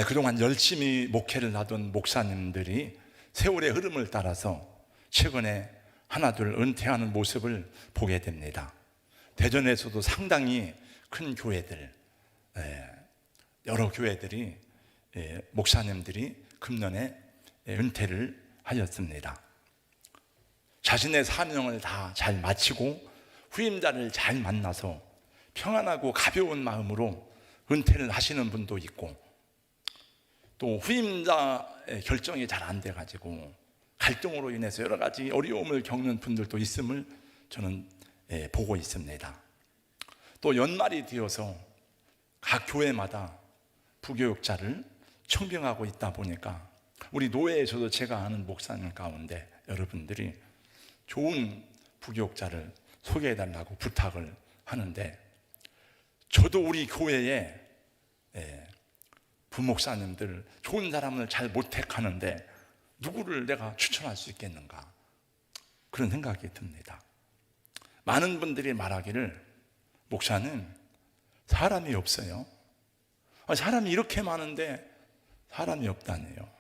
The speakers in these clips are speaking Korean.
그동안 열심히 목회를 하던 목사님들이 세월의 흐름을 따라서 최근에 하나둘 은퇴하는 모습을 보게 됩니다. 대전에서도 상당히 큰 교회들, 여러 교회들이 목사님들이 금년에 은퇴를 하였습니다. 자신의 사명을 다 잘 마치고 후임자를 잘 만나서 평안하고 가벼운 마음으로 은퇴를 하시는 분도 있고, 또 후임자의 결정이 잘 안 돼가지고 갈등으로 인해서 여러 가지 어려움을 겪는 분들도 있음을 저는 보고 있습니다. 또 연말이 되어서 각 교회마다 부교육자를 청빙하고 있다 보니까 우리 노회에서도 제가 아는 목사님 가운데 여러분들이 좋은 부교육자를 소개해달라고 부탁을 하는데, 저도 우리 교회에 부목사님들 좋은 사람을 잘 못 택하는데 누구를 내가 추천할 수 있겠는가, 그런 생각이 듭니다. 많은 분들이 말하기를, 목사님 사람이 없어요. 사람이 이렇게 많은데 사람이 없다네요.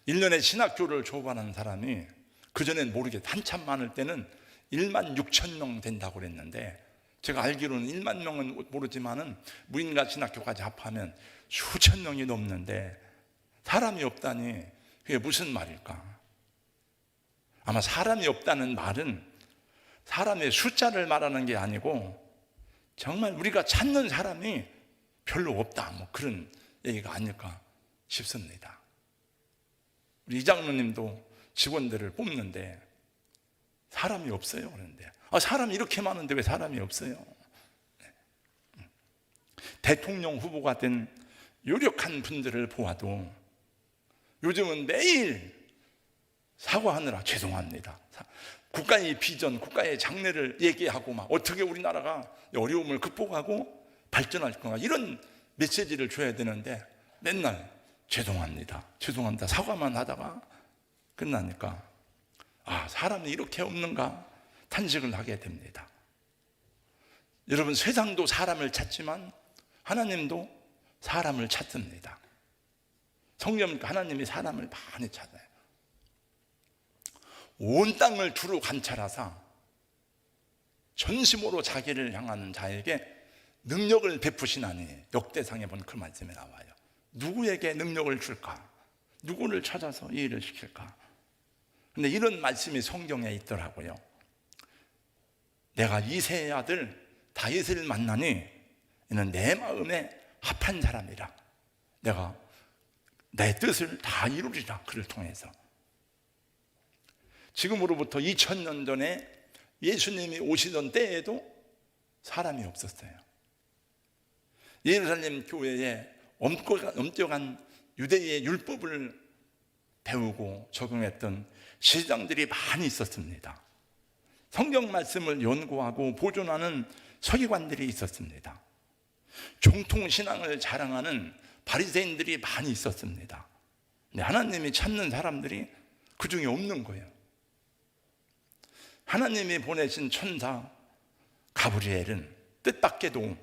1년에 신학교를 졸업하는 사람이 그전엔 모르겠, 한참 많을 때는 1만 6천 명 된다고 그랬는데, 제가 알기로는 1만 명은 모르지만은 무인가 신학교까지 합하면 수천 명이 넘는데 사람이 없다니 그게 무슨 말일까? 아마 사람이 없다는 말은 사람의 숫자를 말하는 게 아니고 정말 우리가 찾는 사람이 별로 없다, 뭐 그런 얘기가 아닐까 싶습니다. 우리 이장로님도 직원들을 뽑는데 사람이 없어요. 그런데 사람이 이렇게 많은데 왜 사람이 없어요? 대통령 후보가 된 유력한 분들을 보아도 요즘은 매일 사과하느라 죄송합니다, 국가의 비전, 국가의 장래를 얘기하고 막 어떻게 우리나라가 어려움을 극복하고 발전할 건가, 이런 메시지를 줘야 되는데 맨날 죄송합니다, 죄송합니다 사과만 하다가 끝나니까 사람이 이렇게 없는가 탄식을 하게 됩니다. 여러분, 세상도 사람을 찾지만 하나님도 사람을 찾습니다. 성경 하나님이 사람을 많이 찾아요. 온 땅을 두루 관찰하사 전심으로 자기를 향하는 자에게 능력을 베푸시나니, 역대상에 보면 그 말씀이 나와요. 누구에게 능력을 줄까? 누구를 찾아서 이 일을 시킬까? 근데 이런 말씀이 성경에 있더라고요. 내가 이새의 아들 다윗을 만나니 이는 내 마음에 합한 사람이라, 내가 내 뜻을 다 이루리라, 그를 통해서. 지금으로부터 2000년 전에 예수님이 오시던 때에도 사람이 없었어요. 예루살렘 교회에 엄격한 유대의 율법을 배우고 적용했던 시장들이 많이 있었습니다. 성경 말씀을 연구하고 보존하는 서기관들이 있었습니다. 정통신앙을 자랑하는 바리새인들이 많이 있었습니다. 근데 하나님이 찾는 사람들이 그 중에 없는 거예요. 하나님이 보내신 천사 가브리엘은 뜻밖에도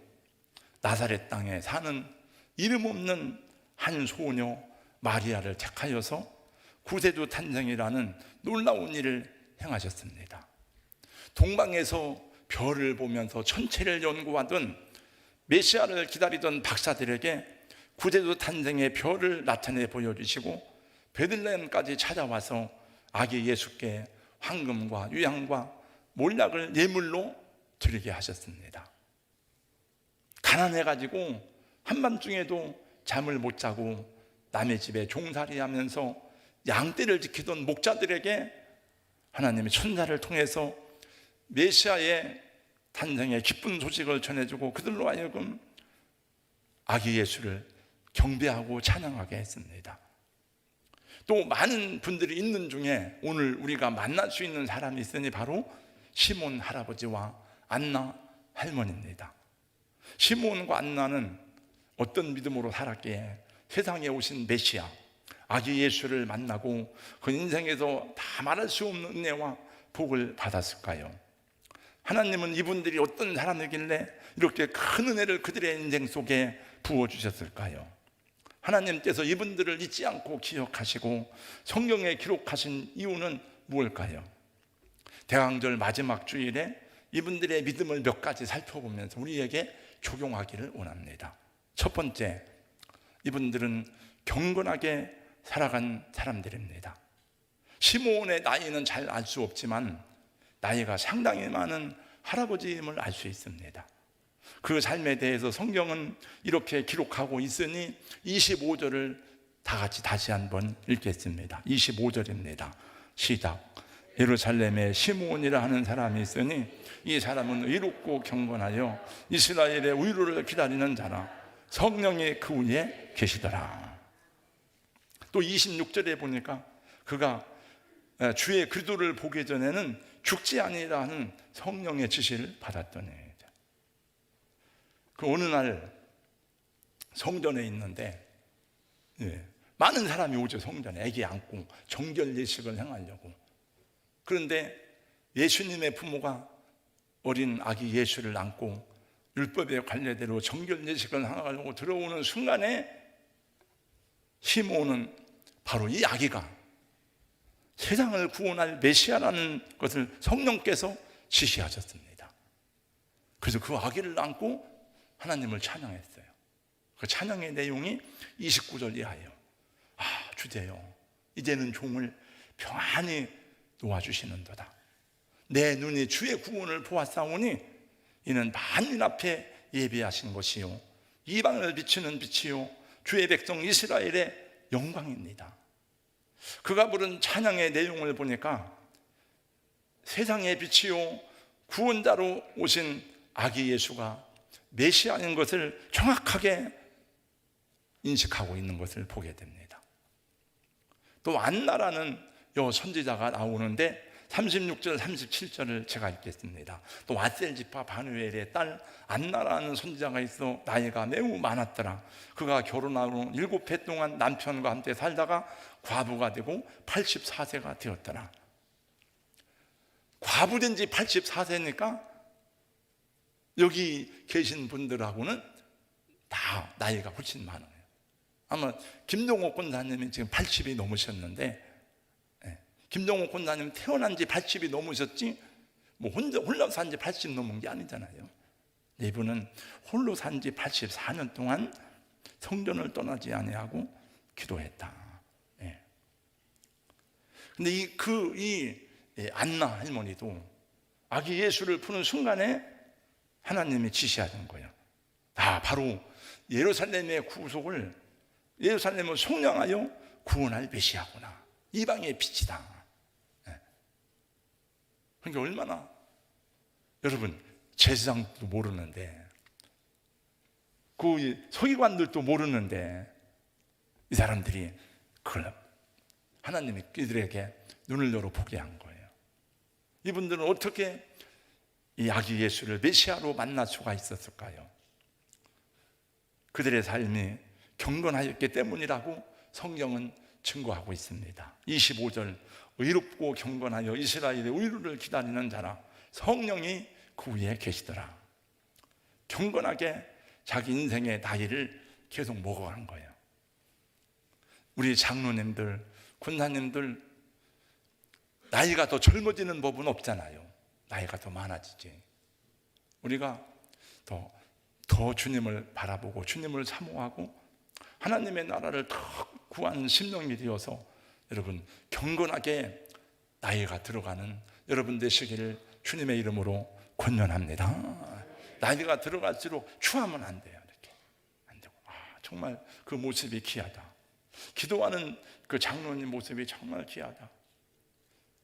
나사렛 땅에 사는 이름 없는 한 소녀 마리아를 택하여서 구세주 탄생이라는 놀라운 일을 행하셨습니다. 동방에서 별을 보면서 천체를 연구하던 메시아를 기다리던 박사들에게 구세주 탄생의 별을 나타내 보여주시고 베들레헴까지 찾아와서 아기 예수께 황금과 유향과 몰약을 예물로 드리게 하셨습니다. 가난해가지고 한밤중에도 잠을 못 자고 남의 집에 종살이하면서 양떼를 지키던 목자들에게 하나님의 천사를 통해서 메시아의 탄생의 기쁜 소식을 전해주고 그들로 하여금 아기 예수를 경배하고 찬양하게 했습니다. 또 많은 분들이 있는 중에 오늘 우리가 만날 수 있는 사람이 있으니 바로 시몬 할아버지와 안나 할머니입니다. 시몬과 안나는 어떤 믿음으로 살았기에 세상에 오신 메시아 아기 예수를 만나고 그 인생에서 다 말할 수 없는 은혜와 복을 받았을까요? 하나님은 이분들이 어떤 사람이길래 이렇게 큰 은혜를 그들의 인생 속에 부어주셨을까요? 하나님께서 이분들을 잊지 않고 기억하시고 성경에 기록하신 이유는 무엇일까요? 대강절 마지막 주일에 이분들의 믿음을 몇 가지 살펴보면서 우리에게 적용하기를 원합니다. 첫 번째, 이분들은 경건하게 살아간 사람들입니다. 시므온의 나이는 잘 알 수 없지만 나이가 상당히 많은 할아버지임을 알 수 있습니다. 그 삶에 대해서 성경은 이렇게 기록하고 있으니 25절을 다 같이 다시 한번 읽겠습니다. 25절입니다. 시작. 예루살렘에 시므온이라 하는 사람이 있으니 이 사람은 의롭고 경건하여 이스라엘의 의로를 기다리는 자라. 성령이 그 위에 계시더라. 또 26절에 보니까 그가 주의 그리스도를 보기 전에는 죽지 아니라 하는 성령의 지시를 받았더니, 그 어느 날 성전에 있는데 많은 사람이 오죠. 성전에 애기 안고 정결 예식을 행하려고. 그런데 예수님의 부모가 어린 아기 예수를 안고 율법의 관례대로 정결 예식을 행하려고 들어오는 순간에 시므온은 바로 이 아기가 세상을 구원할 메시아라는 것을 성령께서 지시하셨습니다. 그래서 그 아기를 안고 하나님을 찬양했어요. 그 찬양의 내용이 29절 이하예요. 아, 주제여, 이제는 종을 평안히 놓아주시는도다. 내 눈이 주의 구원을 보았사오니 이는 만민 앞에 예비하신 것이요 이방을 비추는 빛이요 주의 백성 이스라엘의 영광입니다. 그가 부른 찬양의 내용을 보니까 세상의 빛이요 구원자로 오신 아기 예수가 메시아인 것을 정확하게 인식하고 있는 것을 보게 됩니다. 또 안나라는 요 선지자가 나오는데 36절 37절을 제가 읽겠습니다. 또 아셀 지파 바누엘의 딸 안나라는 선지자가 있어 나이가 매우 많았더라. 그가 결혼하고 7해 동안 남편과 함께 살다가 과부가 되고 84세가 되었더라. 과부된 지 84세니까 여기 계신 분들하고는 다 나이가 훨씬 많아요. 아마 김동옥 권사님이 지금 80이 넘으셨는데, 김동옥 권사님 태어난 지 80이 넘으셨지 뭐 홀로 산 지 80 넘은 게 아니잖아요. 이분은 홀로 산 지 84년 동안 성전을 떠나지 아니하고 기도했다. 근데 이 안나 할머니도 아기 예수를 푸는 순간에 하나님이 지시하는 거예요. 아, 바로 예루살렘의 구속을, 예루살렘을 속량하여 구원할 메시아구나. 이방의 빛이다. 그러니까 얼마나, 여러분 제사장도 모르는데, 그 서기관들도 모르는데 이 사람들이 그걸 하나님이 그들에게 눈을 열어 보게 한 거예요. 이분들은 어떻게 이 아기 예수를 메시아로 만날 수가 있었을까요? 그들의 삶이 경건하였기 때문이라고 성경은 증거하고 있습니다. 25절, 의롭고 경건하여 이스라엘의 의로를 기다리는 자라. 성령이 그 위에 계시더라. 경건하게 자기 인생의 나이를 계속 먹어간 거예요. 우리 장로님들, 권사님들 나이가 더 젊어지는 법은 없잖아요. 나이가 더 많아지지. 우리가 더 주님을 바라보고 주님을 사모하고 하나님의 나라를 더 구하는 심령이 되어서 여러분 경건하게 나이가 들어가는 여러분 되시기를 주님의 이름으로 권면합니다. 나이가 들어갈수록 추하면 안 돼요. 이렇게 안 되고, 정말 그 모습이 귀하다. 기도하는 그 장로님 모습이 정말 귀하다.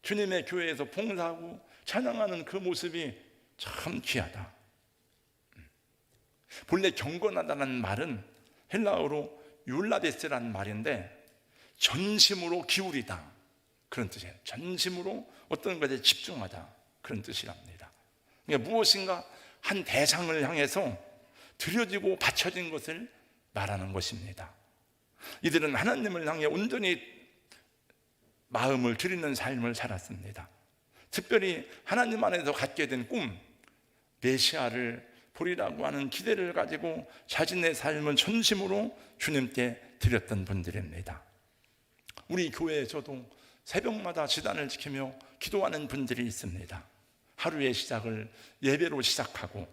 주님의 교회에서 봉사하고 찬양하는 그 모습이 참 귀하다. 본래 경건하다는 말은 헬라어로 율라데스라는 말인데 전심으로 기울이다 그런 뜻이에요. 전심으로 어떤 것에 집중하다 그런 뜻이랍니다. 그러니까 무엇인가 한 대상을 향해서 드려지고 바쳐진 것을 말하는 것입니다. 이들은 하나님을 향해 온전히 마음을 드리는 삶을 살았습니다. 특별히 하나님 안에서 갖게 된 꿈, 메시아를 보리라고 하는 기대를 가지고 자신의 삶을 전심으로 주님께 드렸던 분들입니다. 우리 교회에서도 새벽마다 지단을 지키며 기도하는 분들이 있습니다. 하루의 시작을 예배로 시작하고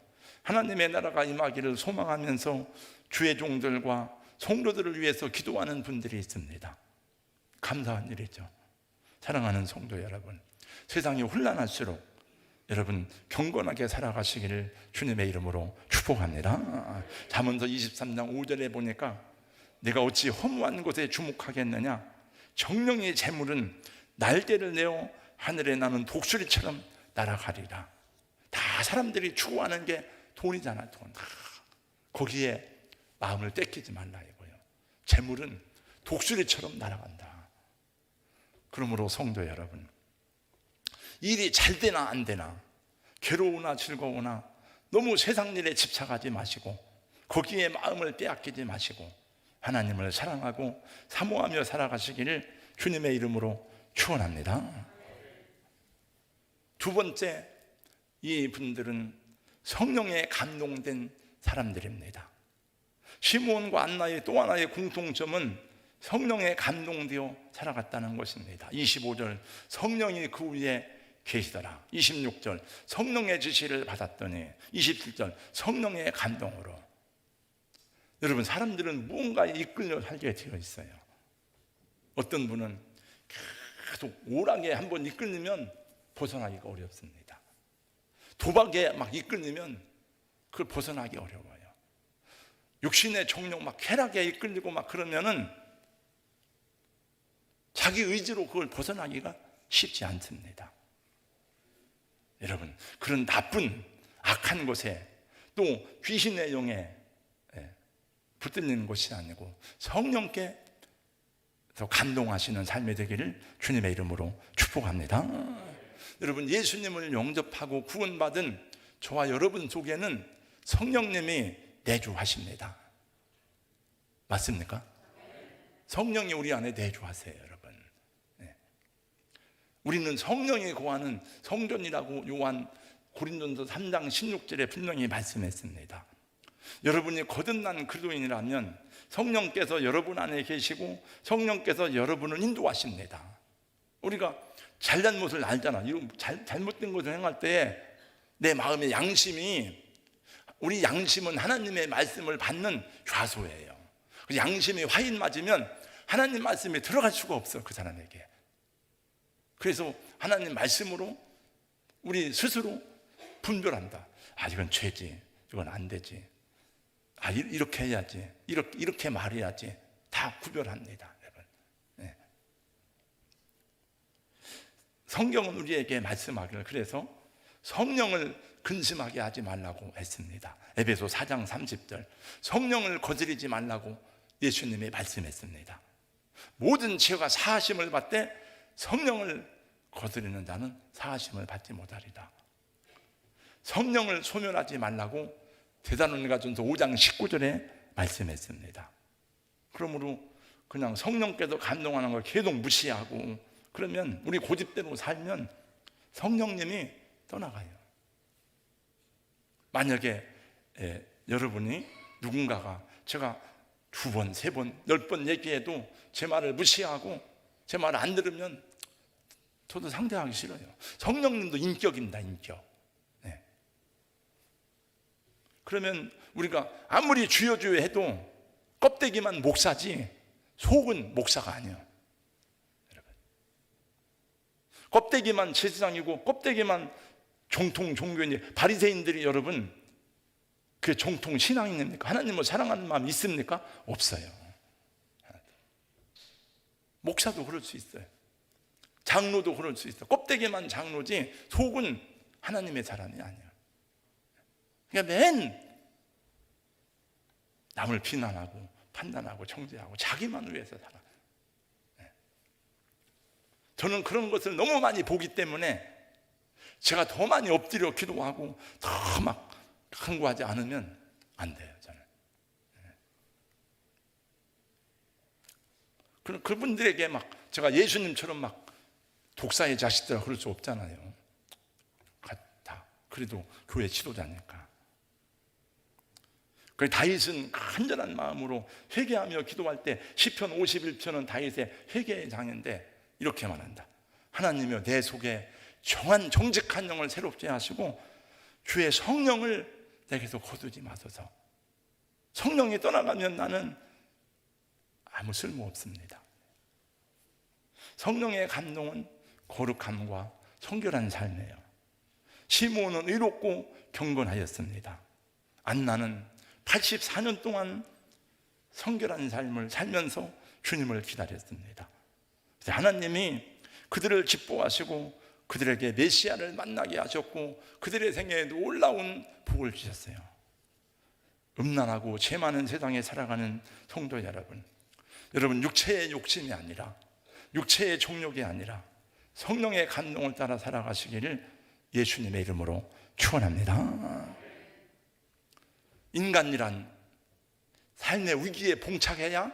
하나님의 나라가 임하기를 소망하면서 주의 종들과 성도들을 위해서 기도하는 분들이 있습니다. 감사한 일이죠. 사랑하는 성도 여러분, 세상이 혼란할수록 여러분 경건하게 살아가시기를 주님의 이름으로 축복합니다. 잠언서 23장 5절에 보니까 내가 어찌 허무한 곳에 주목하겠느냐, 정령의 재물은 날개를 내어 하늘에 나는 독수리처럼 날아가리라. 다 사람들이 추구하는 게 돈이잖아, 돈. 거기에 마음을 뺏기지 말라 이거예요. 재물은 독수리처럼 날아간다. 그러므로 성도 여러분, 일이 잘 되나 안 되나, 괴로우나 즐거우나 너무 세상 일에 집착하지 마시고 거기에 마음을 빼앗기지 마시고 하나님을 사랑하고 사모하며 살아가시기를 주님의 이름으로 축원합니다. 두 번째, 이 분들은 성령에 감동된 사람들입니다. 시므온과 안나의 또 하나의 공통점은 성령에 감동되어 살아갔다는 것입니다. 25절, 성령이 그 위에 계시더라. 26절, 성령의 지시를 받았더니. 27절, 성령의 감동으로. 여러분, 사람들은 무언가에 이끌려 살게 되어 있어요. 어떤 분은 계속 오락에 한번 이끌리면 벗어나기가 어렵습니다. 도박에 막 이끌리면 그걸 벗어나기 어려워요. 육신의 정욕 막 쾌락에 이끌리고 막 그러면은 자기 의지로 그걸 벗어나기가 쉽지 않습니다. 여러분, 그런 나쁜 악한 곳에 또 귀신의 영에 붙들리는 것이 아니고 성령께 더 감동하시는 삶이 되기를 주님의 이름으로 축복합니다. 여러분, 예수님을 영접하고 구원받은 저와 여러분 속에는 성령님이 내주하십니다. 맞습니까? 성령이 우리 안에 내주하세요, 여러분. 우리는 성령이 거하는 성전이라고 요한 고린도서 3장 16절에 분명히 말씀했습니다. 여러분이 거듭난 그리스도인이라면 성령께서 여러분 안에 계시고 성령께서 여러분을 인도하십니다. 우리가 잘잘못을 알잖아. 잘못된 것을 행할 때 내 마음의 양심이, 우리 양심은 하나님의 말씀을 받는 좌소예요. 양심이 화인 맞으면 하나님 말씀이 들어갈 수가 없어, 그 사람에게. 그래서 하나님 말씀으로 우리 스스로 분별한다. 아, 이건 죄지, 이건 안 되지, 아, 이렇게 해야지, 이렇게 말해야지. 다 구별합니다, 여러분. 네. 성경은 우리에게 말씀하기를 그래서 성령을 근심하게 하지 말라고 했습니다. 에베소 4장 30절, 성령을 거스리지 말라고 예수님이 말씀했습니다. 모든 죄가 사하심을 받되 성령을 거스리는 자는 사하심을 받지 못하리라. 성령을 소멸하지 말라고 데살로니가전서 5장 19절에 말씀했습니다. 그러므로 그냥 성령께서 감동하는 걸 계속 무시하고 그러면, 우리 고집대로 살면 성령님이 떠나가요. 만약에 여러분이 누군가가 제가 2번, 3번, 10번 얘기해도 제 말을 무시하고 제 말을 안 들으면 저도 상대하기 싫어요. 성령님도 인격입니다, 인격. 네. 그러면 우리가 아무리 주여 주여 해도 껍데기만 목사지 속은 목사가 아니에요. 여러분, 껍데기만 제사장이고 껍데기만 정통 종교인이, 바리새인들이 여러분 그게 정통 신앙입니까? 하나님을 사랑하는 마음 있습니까? 없어요. 목사도 그럴 수 있어요. 장로도 그럴 수 있어요. 껍데기만 장로지 속은 하나님의 사람이 아니에요. 그러니까 맨 남을 비난하고 판단하고 정죄하고 자기만 위해서 살아. 저는 그런 것을 너무 많이 보기 때문에 제가 더 많이 엎드려 기도하고 더 막 간구하지 않으면 안 돼요, 저는. 그럼 그분들에게 막 제가 예수님처럼 막 독사의 자식들 그럴 수 없잖아요. 다 그래도 교회 지도자니까. 그 다윗은 간절한 마음으로 회개하며 기도할 때 시편 51편은 다윗의 회개의 장인데 이렇게 말한다. 하나님이여 내 속에 정직한 영을 새롭게 하시고 주의 성령을 내게서 거두지 마소서. 성령이 떠나가면 나는 아무 쓸모 없습니다. 성령의 감동은 거룩함과 성결한 삶이에요. 시므온은 의롭고 경건하였습니다. 안나는 84년 동안 성결한 삶을 살면서 주님을 기다렸습니다. 하나님이 그들을 기뻐하시고 그들에게 메시아를 만나게 하셨고 그들의 생애에 놀라운 복을 주셨어요. 음란하고 죄 많은 세상에 살아가는 성도 여러분, 육체의 욕심이 아니라 육체의 정욕이 아니라 성령의 감동을 따라 살아가시기를 예수님의 이름으로 축원합니다. 인간이란 삶의 위기에 봉착해야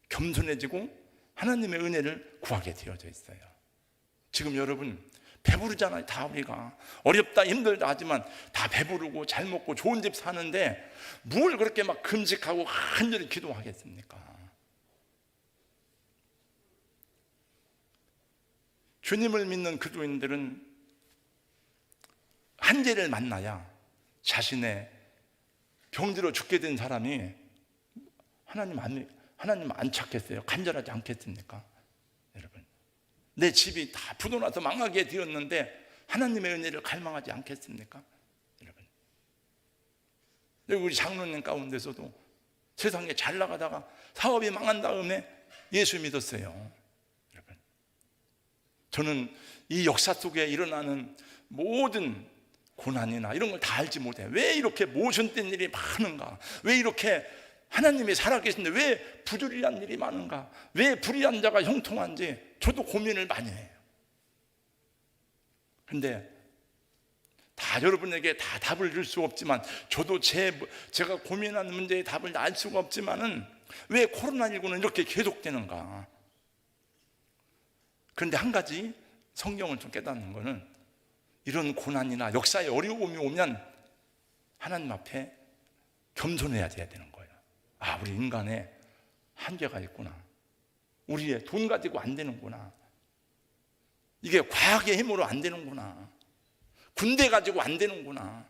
겸손해지고 하나님의 은혜를 구하게 되어져 있어요. 지금 여러분 배부르잖아요. 다 우리가 어렵다 힘들다 하지만 다 배부르고 잘 먹고 좋은 집 사는데 뭘 그렇게 막 금식하고 간절히 기도하겠습니까? 주님을 믿는 그리스도인들은 한계를 만나야 자신의 병들어 죽게 된 사람이 하나님 안 찾겠어요? 간절하지 않겠습니까? 여러분, 내 집이 다 부도나서 망하게 되었는데 하나님의 은혜를 갈망하지 않겠습니까? 여러분, 여기 우리 장로님 가운데서도 세상에 잘 나가다가 사업이 망한 다음에 예수 믿었어요. 여러분, 저는 이 역사 속에 일어나는 모든 고난이나 이런 걸 다 알지 못해요. 왜 이렇게 모순된 일이 많은가? 왜 이렇게 하나님이 살아계신데 왜 부조리한 일이 많은가? 왜 불의한 자가 형통한지 저도 고민을 많이 해요. 근데 다 여러분에게 다 답을 줄 수 없지만 저도 제가 고민하는 문제의 답을 알 수가 없지만은 왜 코로나19는 이렇게 계속되는가? 그런데 한 가지 성경을 좀 깨닫는 거는 이런 고난이나 역사의 어려움이 오면 하나님 앞에 겸손해야 되는 거예요. 아, 우리 인간의 한계가 있구나. 우리의 돈 가지고 안 되는구나. 이게 과학의 힘으로 안 되는구나. 군대 가지고 안 되는구나.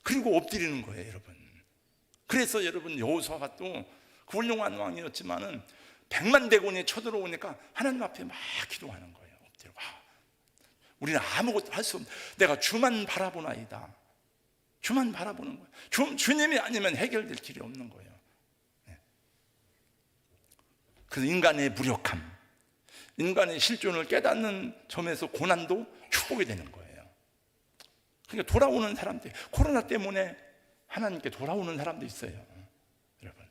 그리고 엎드리는 거예요, 여러분. 그래서 여러분 여호수아가 또 훌륭한 왕이었지만은 100만 대군이 쳐들어오니까 하나님 앞에 막 기도하는 거예요. 엎드려. 우리는 아무것도 할 수 없는, 내가 주만 바라보나이다. 주만 바라보는 거예요. 주님이 아니면 해결될 길이 없는 거예요. 그래서 인간의 무력함, 인간의 실존을 깨닫는 점에서 고난도 축복이 되는 거예요. 그러니까 돌아오는 사람들, 코로나 때문에 하나님께 돌아오는 사람도 있어요. 여러분,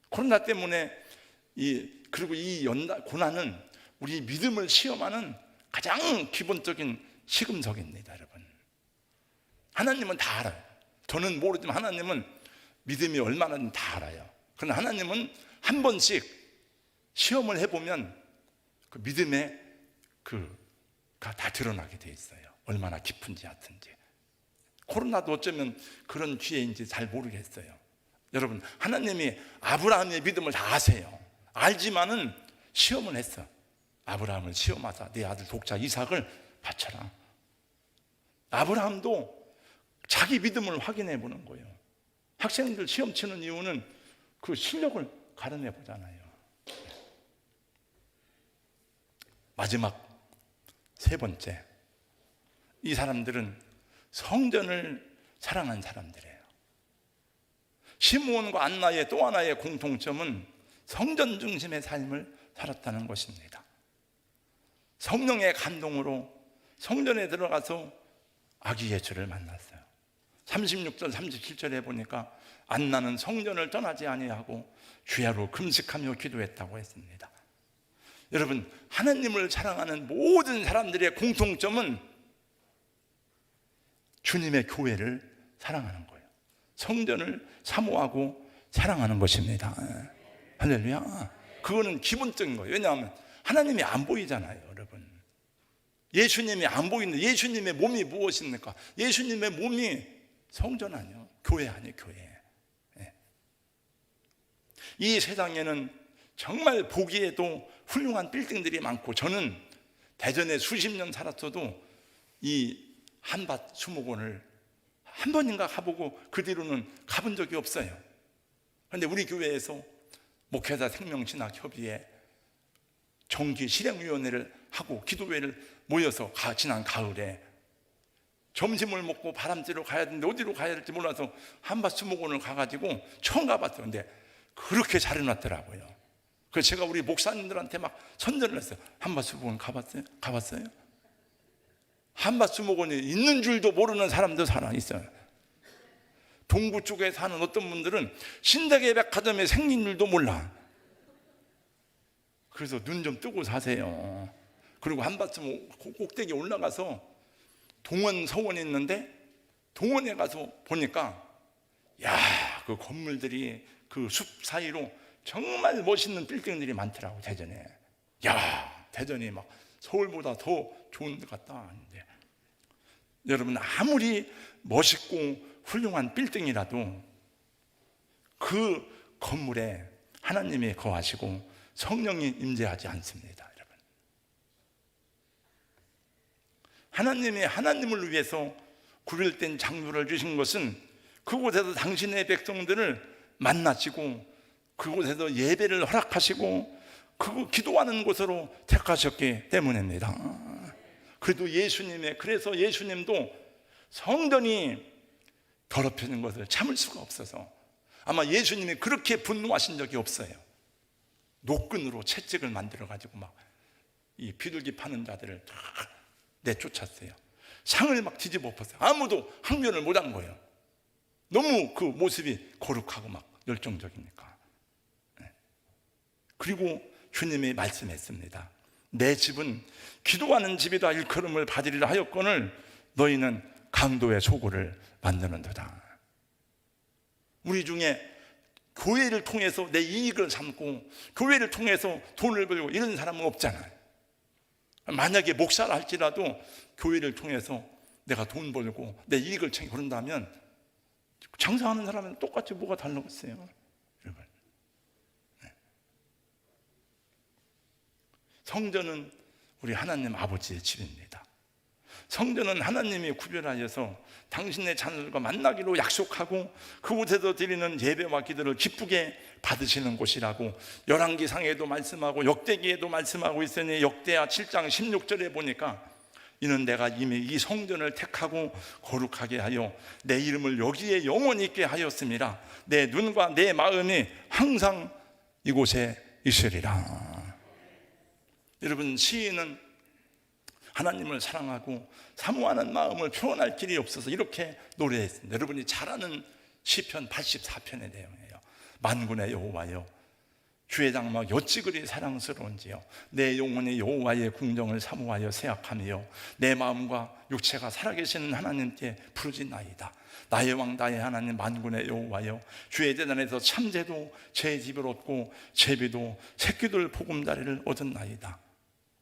코로나 때문에 그리고 이 고난은 우리 믿음을 시험하는 가장 기본적인 시금석입니다, 여러분. 하나님은 다 알아요. 저는 모르지만 하나님은 믿음이 얼마나 다 알아요. 그러나 하나님은 한 번씩 시험을 해보면 그 믿음의 다 드러나게 돼 있어요. 얼마나 깊은지 얕은지. 코로나도 어쩌면 그런 기회인지 잘 모르겠어요. 여러분, 하나님이 아브라함의 믿음을 다 아세요. 알지만은 시험을 했어. 아브라함을 시험하사 내 아들 독자 이삭을 바쳐라. 아브라함도 자기 믿음을 확인해 보는 거예요. 학생들 시험 치는 이유는 그 실력을 가려내 보잖아요. 마지막 세 번째, 이 사람들은 성전을 사랑한 사람들이에요. 시므온과 안나의 또 하나의 공통점은 성전 중심의 삶을 살았다는 것입니다. 성령의 감동으로 성전에 들어가서 아기 예수를 만났어요. 36절 37절에 보니까 안나는 성전을 떠나지 아니하고 주야로 금식하며 기도했다고 했습니다. 여러분, 하나님을 사랑하는 모든 사람들의 공통점은 주님의 교회를 사랑하는 거예요. 성전을 사모하고 사랑하는 것입니다. 할렐루야. 그거는 기본적인 거예요. 왜냐하면 하나님이 안 보이잖아요, 여러분. 예수님이 안 보이는데 예수님의 몸이 무엇입니까? 예수님의 몸이 성전 아니에요? 교회 아니에요, 교회. 이 세상에는 정말 보기에도 훌륭한 빌딩들이 많고, 저는 대전에 수십 년 살았어도 이 한밭 수목원을 한 번인가 가보고 그 뒤로는 가본 적이 없어요. 그런데 우리 교회에서 목회자 생명신학협의회 정기 실행위원회를 하고 기도회를 모여서 지난 가을에 점심을 먹고 바람 쐬러 가야 되는데 어디로 가야 될지 몰라서 한밭 수목원을 가가지고 처음 가봤어요. 근데 그렇게 잘 해놨더라고요. 그래서 제가 우리 목사님들한테 막 선전을 했어요. 한밭 수목원 가봤어요? 가봤어요? 한밭 수목원이 있는 줄도 모르는 사람도 있어요. 동구 쪽에 사는 어떤 분들은 신세계 백화점에 생긴 줄도 몰라. 그래서 눈 좀 뜨고 사세요. 그리고 한밭 수목원 꼭대기에 올라가서 동원 서원이 있는데, 동원에 가서 보니까 그 건물들이 그 숲 사이로 정말 멋있는 빌딩들이 많더라고. 대전에. 대전이 막 서울보다 더 좋은 데 같다 하는데, 여러분, 아무리 멋있고 훌륭한 빌딩이라도 그 건물에 하나님이 거하시고 성령이 임재하지 않습니다. 여러분, 하나님이 하나님을 위해서 구별된 장로를 주신 것은 그곳에서 당신의 백성들을 만나시고 그곳에서 예배를 허락하시고 그 기도하는 곳으로 택하셨기 때문입니다. 그래서 예수님도 성전이 더럽혀진 것을 참을 수가 없어서 아마 예수님이 그렇게 분노하신 적이 없어요. 노끈으로 채찍을 만들어 가지고 막 이 비둘기 파는 자들을 다 내쫓았어요. 상을 막 뒤집어 엎었어요. 아무도 항변을 못한 거예요. 너무 그 모습이 거룩하고 막 열정적이니까. 그리고 주님이 말씀했습니다. 내 집은 기도하는 집이다 일컬음을 받으리라 하였거늘 너희는 강도의 소굴을 만드는도다. 우리 중에 교회를 통해서 내 이익을 삼고 교회를 통해서 돈을 벌고 이런 사람은 없잖아요. 만약에 목사를 할지라도 교회를 통해서 내가 돈 벌고 내 이익을 챙기고 그런다면 장사하는 사람은 똑같이 뭐가 달라겠어요, 여러분. 성전은 우리 하나님 아버지의 집입니다. 성전은 하나님이 구별하여서 당신의 자녀들과 만나기로 약속하고 그곳에서 드리는 예배와 기도를 기쁘게 받으시는 곳이라고 열왕기상에도 말씀하고 역대기에도 말씀하고 있으니 역대하 7장 16절에 보니까 이는 내가 이미 이 성전을 택하고 거룩하게 하여 내 이름을 여기에 영원히 있게 하였음이라. 내 눈과 내 마음이 항상 이곳에 있으리라. 여러분, 시인은 하나님을 사랑하고 사모하는 마음을 표현할 길이 없어서 이렇게 노래했습니다. 여러분이 잘 아는 시편 84편의 내용이에요. 만군의 여호와여, 주의 장막 어찌 그리 사랑스러운지요. 내 영혼이 여호와의 궁정을 사모하여 생각하며 내 마음과 육체가 살아계시는 하나님께 부르짖나이다. 나의 왕 나의 하나님 만군의 여호와여, 주의 재단에서 참제도 제 집을 얻고 제비도 새끼들 보금자리를 얻었나이다.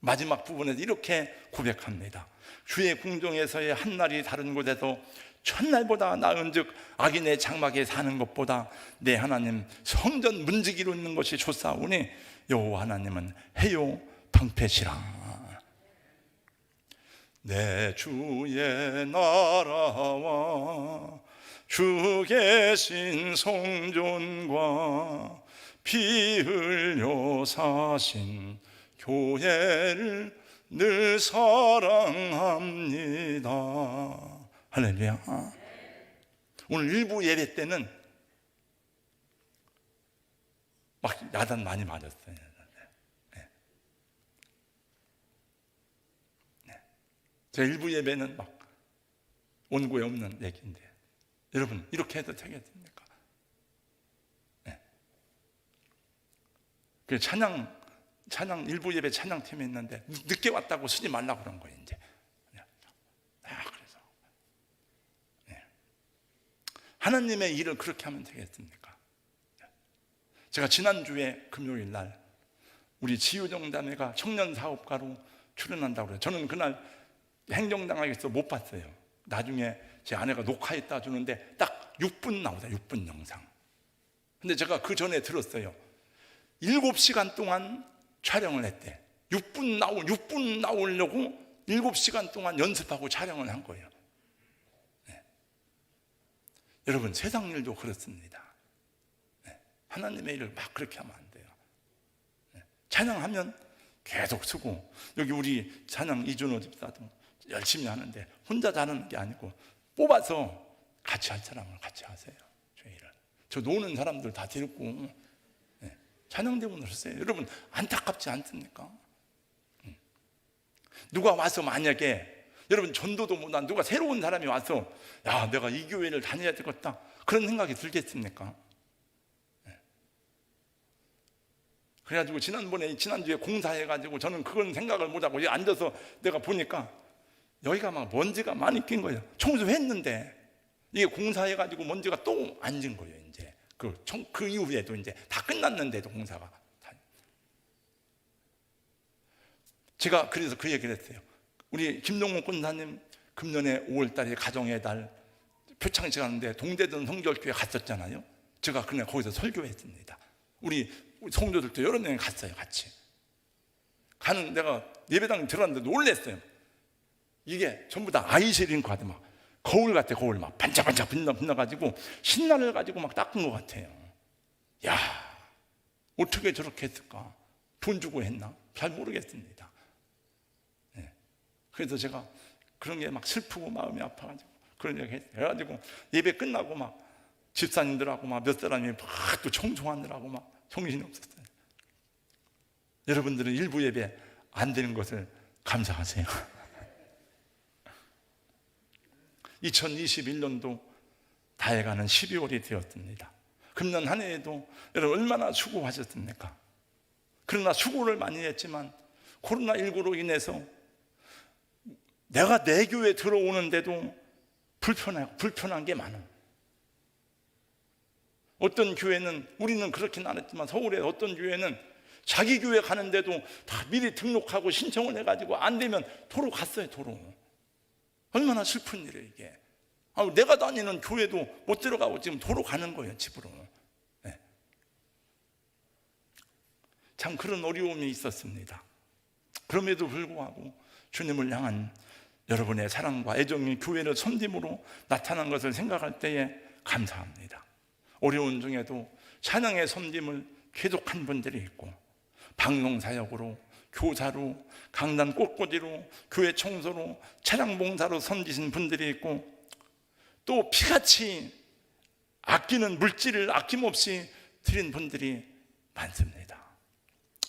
마지막 부분에서 이렇게 고백합니다. 주의 궁정에서의 한날이 다른 곳에서 첫날보다 나은즉 악인의 장막에 사는 것보다 내 하나님 성전 문지기로 있는 것이 좋사오니 여호와 하나님은 해요 방패시라. 내 주의 나라와 주 계신 성전과 피 흘려 사신 교회를 늘 사랑합니다. 할렐루야. 오늘 일부 예배 때는 막 야단 많이 맞았어요. 제 일부 예배는 막 원고에 없는 얘기인데, 여러분 이렇게 해도 되겠습니까? 그 찬양 일부 예배 찬양팀이 있는데 늦게 왔다고 쓰지 말라고 그런 거예요. 이제 그래서 하나님의 일을 그렇게 하면 되겠습니까? 제가 지난주에 금요일 날 우리 지유정자매가 청년사업가로 출연한다고 그래요. 저는 그날 행정당하겠어 못 봤어요. 나중에 제 아내가 녹화했다 주는데 딱 6분 나오다. 6분 영상. 근데 제가 그 전에 들었어요. 7시간 동안 촬영을 했대. 6분 나오려고 7시간 동안 연습하고 촬영을 한 거예요. 네. 여러분, 세상 일도 그렇습니다. 네. 하나님의 일을 막 그렇게 하면 안 돼요. 네. 찬양하면 계속 쓰고, 여기 우리 찬양 이준호 집사도 열심히 하는데 혼자 잘하는 게 아니고 뽑아서 같이 할 사람을 같이 하세요. 저희를. 저 노는 사람들 다 데리고 찬양대문을 했어요. 여러분, 안타깝지 않습니까? 누가 와서 만약에 여러분 전도도 못한 누가 새로운 사람이 와서 야, 내가 이 교회를 다녀야 되겠다, 그런 생각이 들겠습니까? 그래가지고 지난주에 공사해가지고 저는 그건 생각을 못하고 여기 앉아서 내가 보니까 여기가 막 먼지가 많이 낀 거예요. 청소했는데 이게 공사해가지고 먼지가 또 앉은 거예요. 이제 그 이후에도 이제 다 끝났는데도 공사가. 제가 그래서 그 얘기를 했어요. 우리 김동훈 권사님 금년에 5월달에 가정의 달 표창식 하는데 동대전 성결교회 갔었잖아요. 제가 그날 거기서 설교했습니다. 우리 성도들도 여러 명이 갔어요. 같이 가는, 내가 예배당 들어갔는데 놀랬어요. 이게 전부 다 아이쉐링크 하듯 막 거울 같아. 거울 막 반짝반짝 빛나가지고 신나를 가지고 막 닦은 것 같아요. 야, 어떻게 저렇게 했을까? 돈 주고 했나? 잘 모르겠습니다. 네. 그래서 제가 그런 게 막 슬프고 마음이 아파가지고 그런 얘기 했어요. 그래가지고 예배 끝나고 막 집사님들하고 막 몇 사람이 막 또 청소하느라고 막 정신이 없었어요. 여러분들은 일부 예배 안 되는 것을 감사하세요. 2021년도 다해가는 12월이 되었습니다. 금년 한 해에도 여러분 얼마나 수고하셨습니까? 그러나 수고를 많이 했지만 코로나19로 인해서 내가 내 교회에 들어오는데도 불편한 게 많아. 어떤 교회는, 우리는 그렇게는 안 했지만 서울에 어떤 교회는 자기 교회 가는데도 다 미리 등록하고 신청을 해가지고 안 되면 도로 갔어요. 도로. 얼마나 슬픈 일이에요 이게. 내가 다니는 교회도 못 들어가고 지금 도로 가는 거예요, 집으로. 네. 참 그런 어려움이 있었습니다. 그럼에도 불구하고 주님을 향한 여러분의 사랑과 애정이 교회를 섬김으로 나타난 것을 생각할 때에 감사합니다. 어려운 중에도 찬양의 섬김을 계속한 분들이 있고, 방송사역으로, 교사로, 강단 꽃꽂이로, 교회 청소로, 차량 봉사로 섬기신 분들이 있고, 또 피같이 아끼는 물질을 아낌없이 드린 분들이 많습니다.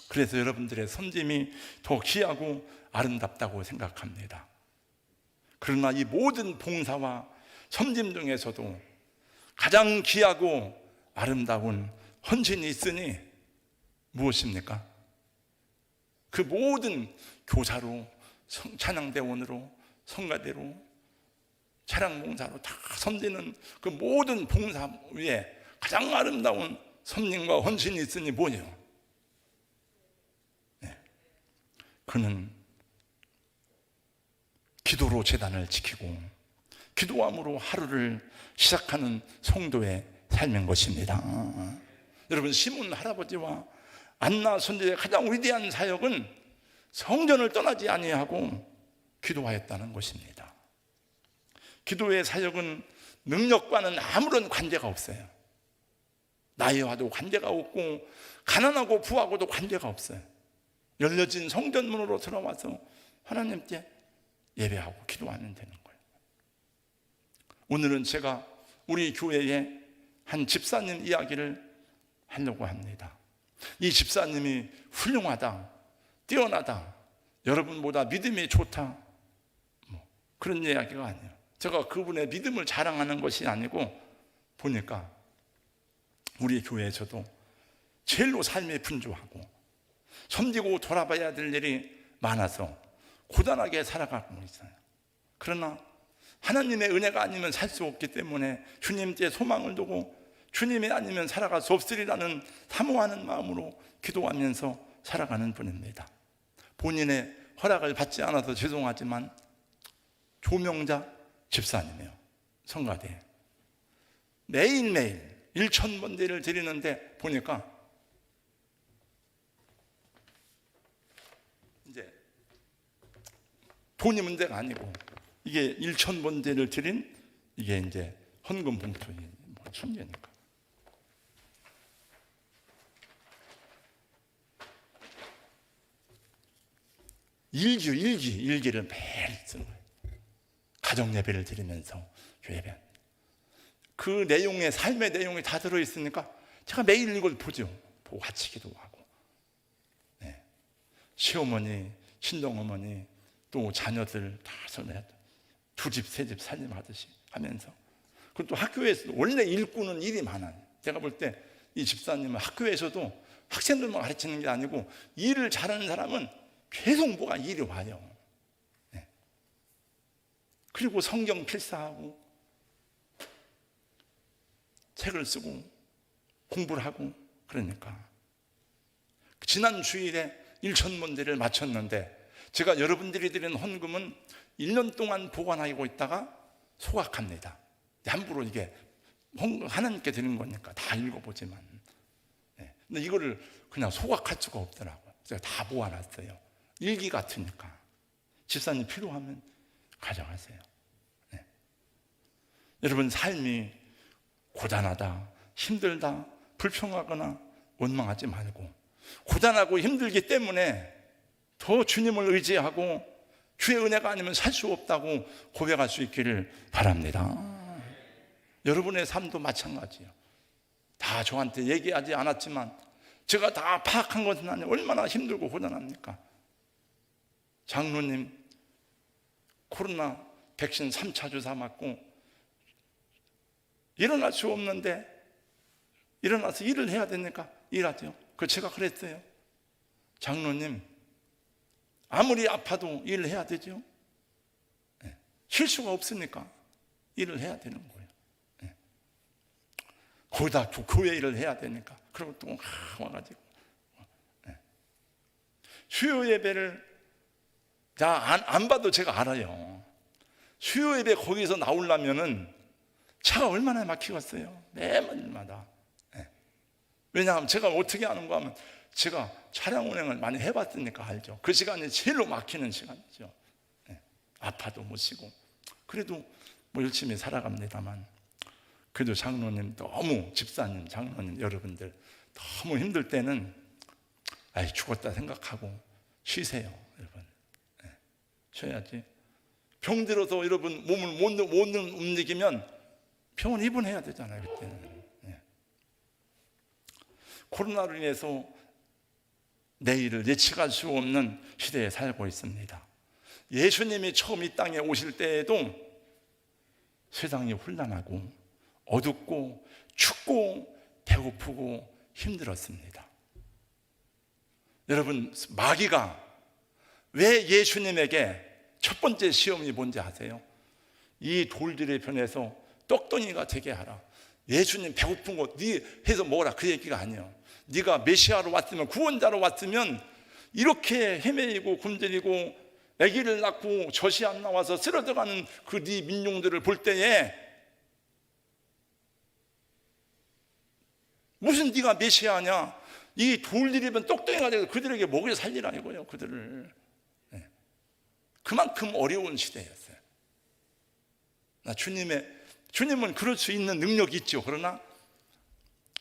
그래서 여러분들의 섬김이 더 귀하고 아름답다고 생각합니다. 그러나 이 모든 봉사와 섬김 중에서도 가장 귀하고 아름다운 헌신이 있으니 무엇입니까? 그 모든 교사로, 찬양대원으로, 성가대로, 차량봉사로 다 섬기는 그 모든 봉사 위에 가장 아름다운 섬김과 헌신이 있으니 뭐예요? 네. 그는 기도로 제단을 지키고 기도함으로 하루를 시작하는 성도의 삶인 것입니다. 여러분, 시몬 할아버지와 안나 선지자의 가장 위대한 사역은 성전을 떠나지 아니하고 기도하였다는 것입니다. 기도의 사역은 능력과는 아무런 관계가 없어요. 나이와도 관계가 없고 가난하고 부하고도 관계가 없어요. 열려진 성전문으로 들어와서 하나님께 예배하고 기도하면 되는 거예요. 오늘은 제가 우리 교회의 한 집사님 이야기를 하려고 합니다. 이 집사님이 훌륭하다, 뛰어나다, 여러분보다 믿음이 좋다, 그런 이야기가 아니에요. 제가 그분의 믿음을 자랑하는 것이 아니고, 보니까 우리 교회에서도 제일로 삶에 분주하고 섬기고 돌아봐야 될 일이 많아서 고단하게 살아가고 있어요. 그러나 하나님의 은혜가 아니면 살 수 없기 때문에 주님께 소망을 두고 주님이 아니면 살아갈 수 없으리라는 사모하는 마음으로 기도하면서 살아가는 분입니다. 본인의 허락을 받지 않아서 죄송하지만 조명자 집사님이에요. 성가대 매일매일 1,000번대를 드리는데 보니까 이제 돈이 문제가 아니고 이게 1,000번대를 드린 이게 이제 헌금 봉투에 숨기니까 일기를 매일 쓰는 거예요. 가정 예배를 드리면서 예배. 그 내용에 삶의 내용이 다 들어있으니까 제가 매일 이걸 보죠. 보고 같이 기도하고. 네. 시어머니, 친정어머니, 또 자녀들 다 손에 두 집, 세 집 살림하듯이 하면서. 그리고 또 학교에서도 원래 일꾼은 일이 많아요. 제가 볼 때 이 집사님은 학교에서도 학생들만 가르치는 게 아니고 일을 잘하는 사람은 계속 뭐가 일이 와요. 네. 그리고 성경 필사하고 책을 쓰고 공부를 하고 그러니까 지난 주일에 1,000번대를 마쳤는데 제가 여러분들이 드린 헌금은 1년 동안 보관하고 있다가 소각합니다. 함부로 이게 하나님께 드리는 거니까 다 읽어보지만 네. 근데 이거를 그냥 소각할 수가 없더라고요. 제가 다 모아놨어요. 일기 같으니까 집사님 필요하면 가져가세요. 네. 여러분 삶이 고단하다, 힘들다, 불평하거나 원망하지 말고 고단하고 힘들기 때문에 더 주님을 의지하고 주의 은혜가 아니면 살 수 없다고 고백할 수 있기를 바랍니다. 여러분의 삶도 마찬가지예요. 다 저한테 얘기하지 않았지만 제가 다 파악한 것은 아니에요. 얼마나 힘들고 고단합니까? 장로님 코로나 백신 3차 주사 맞고 일어날 수 없는데 일어나서 일을 해야 되니까 일하죠. 그 제가 그랬어요. 장로님 아무리 아파도 일을 해야 되죠. 네. 쉴 수가 없으니까 일을 해야 되는 거예요. 네. 거기다 교회 일을 해야 되니까 그리고 또 와가지고 네. 수요 예배를 안 봐도 제가 알아요. 수요 예배 거기서 나오려면은 차가 얼마나 막히겠어요. 매일마다. 네. 왜냐하면 제가 어떻게 아는가 하면 제가 차량 운행을 많이 해봤으니까 알죠. 그 시간이 제일로 막히는 시간이죠. 네. 아파도 못 쉬고 그래도 뭐 열심히 살아갑니다만 그래도 장로님 너무 집사님 장로님 여러분들 너무 힘들 때는 죽었다 생각하고 쉬세요. 여러분 네. 쉬어야지. 병 들어서 여러분 몸을 못 움직이면 병원 입원해야 되잖아요. 그때는 네. 코로나로 인해서 내일을 예측할 수 없는 시대에 살고 있습니다. 예수님이 처음 이 땅에 오실 때에도 세상이 혼란하고 어둡고 춥고 배고프고 힘들었습니다. 여러분 마귀가 왜 예수님에게 첫 번째 시험이 뭔지 아세요? 이 돌들의 편에서 떡덩이가 되게 하라. 예수님 배고픈 거 네 해서 먹어라 그 얘기가 아니에요. 네가 메시아로 왔으면 구원자로 왔으면 이렇게 헤매이고 굶주리고 아기를 낳고 젖이 안 나와서 쓰러져가는 그 네 민중들을 볼 때에 무슨 네가 메시아냐? 이 돌들이면 떡덩이가 돼서 그들에게 먹여 살리라 이거예요. 그들을 네. 그만큼 어려운 시대였어요. 주님은 그럴 수 있는 능력이 있죠. 그러나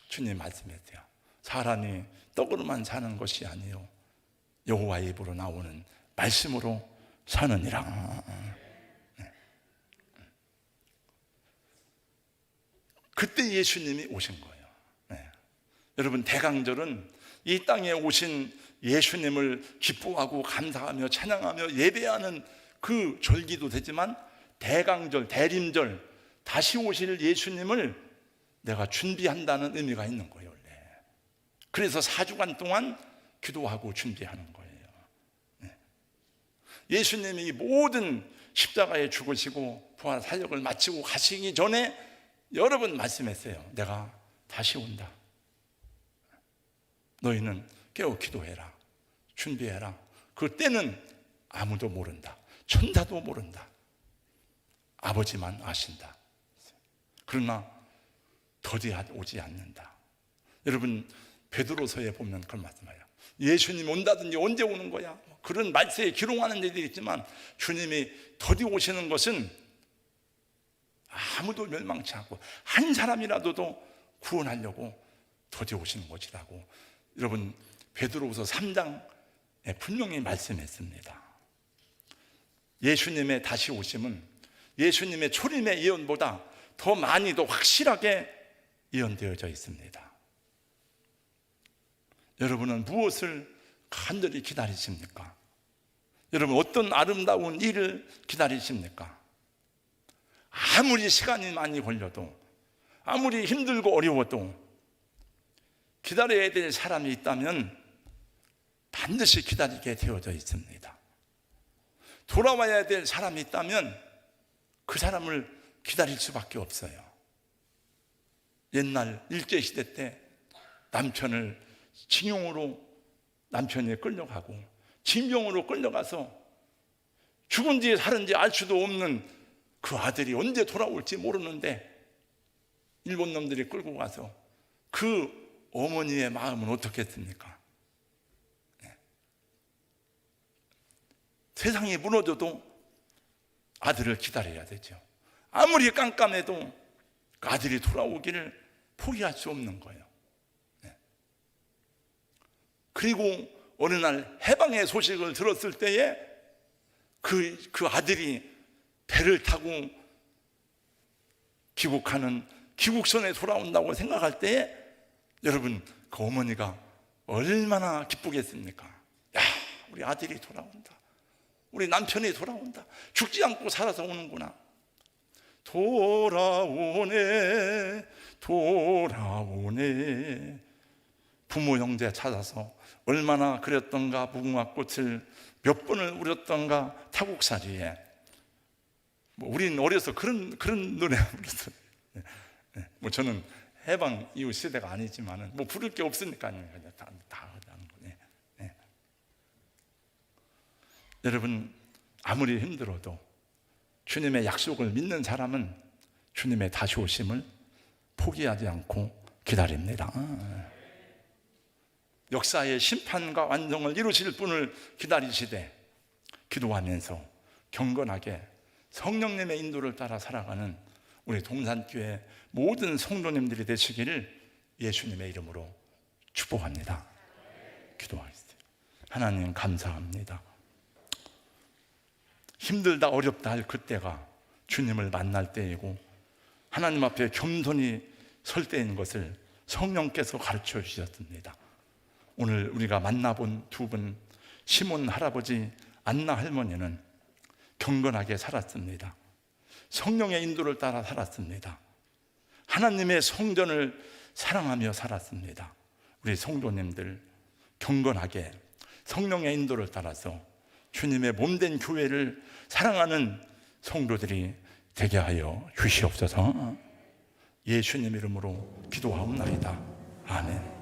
주님 말씀했어요. 사람이 떡으로만 사는 것이 아니요 여호와의 입으로 나오는 말씀으로 사느니라. 네. 그때 예수님이 오신 거예요. 네. 여러분 대강절은 이 땅에 오신 예수님을 기뻐하고 감사하며 찬양하며 예배하는 그 절기도 되지만 대강절, 대림절 다시 오실 예수님을 내가 준비한다는 의미가 있는 거예요. 원래. 그래서 4주간 동안 기도하고 준비하는 거예요. 네. 예수님이 모든 십자가에 죽으시고 부활 사역을 마치고 가시기 전에 여러 번 말씀했어요. 내가 다시 온다. 너희는 깨어 기도해라. 준비해라. 그때는 아무도 모른다. 천사도 모른다. 아버지만 아신다. 그러나 더 오지 않는다. 여러분, 베드로서에 보면 그런 말씀이에요. 예수님 온다든지 언제 오는 거야? 그런 말세에 기롱하는 일들이 있지만 주님이 더디 오시는 것은 아무도 멸망치 않고 한 사람이라도 구원하려고 더디 오시는 것이라고 여러분 베드로후서 3장에 분명히 말씀했습니다. 예수님의 다시 오심은 예수님의 초림의 예언보다 더 많이 더 확실하게 예언되어져 있습니다. 여러분은 무엇을 간절히 기다리십니까? 여러분 어떤 아름다운 일을 기다리십니까? 아무리 시간이 많이 걸려도 아무리 힘들고 어려워도 기다려야 될 사람이 있다면 반드시 기다리게 되어져 있습니다. 돌아와야 될 사람이 있다면 그 사람을 기다릴 수밖에 없어요. 옛날 일제시대 때 남편을 징용으로 남편이 끌려가고 징병으로 끌려가서 죽은지 살은지 알 수도 없는 그 아들이 언제 돌아올지 모르는데 일본 놈들이 끌고 가서 그 어머니의 마음은 어떻겠습니까? 세상이 무너져도 아들을 기다려야 되죠. 아무리 깜깜해도 그 아들이 돌아오기를 포기할 수 없는 거예요. 그리고 어느 날 해방의 소식을 들었을 때에 그 아들이 배를 타고 귀국하는 귀국선에 돌아온다고 생각할 때에 여러분 그 어머니가 얼마나 기쁘겠습니까? 야, 우리 아들이 돌아온다. 우리 남편이 돌아온다. 죽지 않고 살아서 오는구나. 돌아오네 돌아오네. 부모 형제 찾아서 얼마나 그렸던가. 무궁화꽃을 몇 번을 우렸던가. 타국살이에 우리는 어려서 그런 노래 불렀어요. 뭐 저는 해방 이후 시대가 아니지만은 뭐 부를 게 없으니까요. 다 하는 거네. 여러분 아무리 힘들어도 주님의 약속을 믿는 사람은 주님의 다시 오심을 포기하지 않고 기다립니다. 역사의 심판과 완성을 이루실 분을 기다리시되 기도하면서 경건하게 성령님의 인도를 따라 살아가는 우리 동산교회 모든 성도님들이 되시기를 예수님의 이름으로 축복합니다. 기도하겠습니다. 하나님 감사합니다. 힘들다 어렵다 할 그때가 주님을 만날 때이고 하나님 앞에 겸손히 설 때인 것을 성령께서 가르쳐 주셨습니다. 오늘 우리가 만나본 두 분, 시몬 할아버지, 안나 할머니는 경건하게 살았습니다. 성령의 인도를 따라 살았습니다. 하나님의 성전을 사랑하며 살았습니다. 우리 성도님들 경건하게 성령의 인도를 따라서 주님의 몸된 교회를 사랑하는 성도들이 되게 하여 주시옵소서. 예수님 이름으로 기도하옵나이다. 아멘.